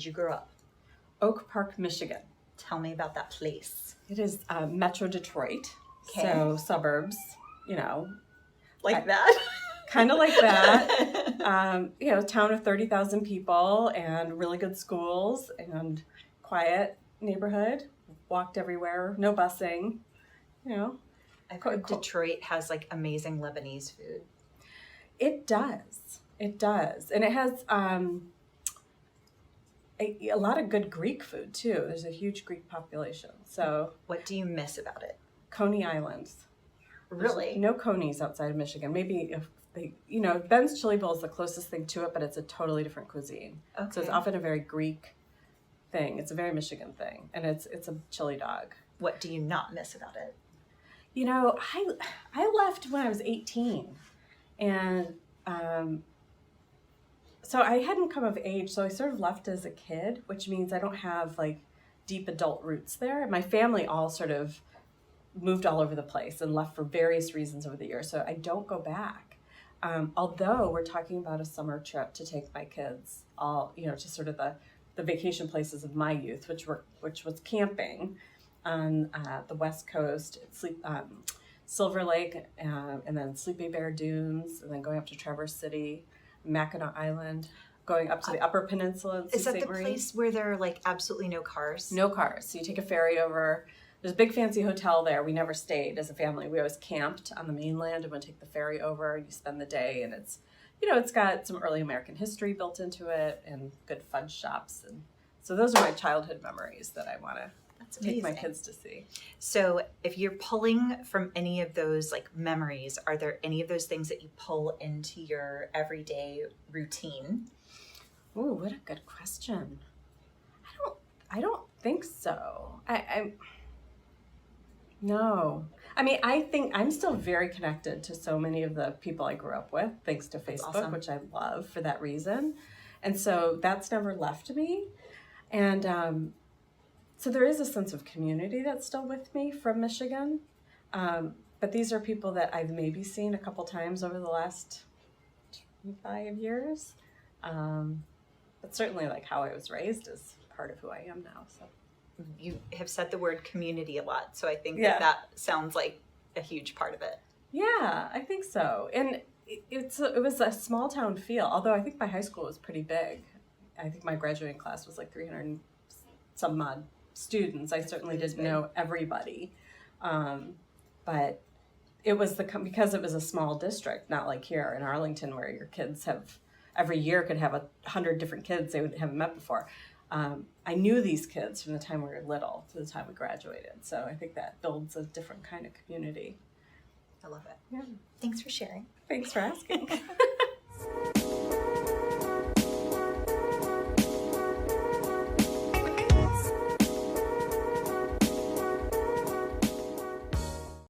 did you grow up? Oak Park, Michigan. Tell me about that place. It is Metro Detroit, Okay. so suburbs, Like that? kind of like that. Town of 30,000 people and really good schools and quiet neighborhood. Walked everywhere, no busing, I've heard Detroit has like amazing Lebanese food. It does. And it has a lot of good Greek food too. There's a huge Greek population. So what do you miss about it? Coney Islands. Really? There's no Coneys outside of Michigan. Maybe if they, Ben's Chili Bowl is the closest thing to it, but it's a totally different cuisine. Okay. So it's often a very Greek thing. It's a very Michigan thing, and it's a chili dog. What do you not miss about it? I left when I was 18, and so I hadn't come of age, so I sort of left as a kid, which means I don't have like deep adult roots there. My family all sort of moved all over the place and left for various reasons over the years, so I don't go back. Although we're talking about a summer trip to take my kids all, to sort of the vacation places of my youth, which was camping on the West Coast, Silver Lake, and then Sleepy Bear Dunes, and then going up to Traverse City, Mackinac Island, going up to the Upper Peninsula. Is that the place where there are like absolutely no cars? No cars. So you take a ferry over. There's a big fancy hotel there. We never stayed as a family. We always camped on the mainland and would take the ferry over. You spend the day, and it's got some early American history built into it and good fun shops. And so those are my childhood memories that I want to take my kids to see. So if you're pulling from any of those like memories, are there any of those things that you pull into your everyday routine? Ooh, what a good question. I don't think so. No. I mean, I think I'm still very connected to so many of the people I grew up with, thanks to Facebook, awesome. Which I love for that reason. And so that's never left me. And so there is a sense of community that's still with me from Michigan. But these are people that I've maybe seen a couple times over the last 25 years. But certainly like how I was raised is part of who I am now. So you have said the word community a lot, so I think that sounds like a huge part of it. Yeah, I think so. And it was a small town feel, although I think my high school was pretty big. I think my graduating class was like 300 and some odd students. I certainly didn't know everybody. But it was because it was a small district, not like here in Arlington where your kids every year could have 100 different kids they haven't met before. I knew these kids from the time we were little to the time we graduated. So I think that builds a different kind of community. I love it. Yeah. Thanks for sharing. Thanks for asking.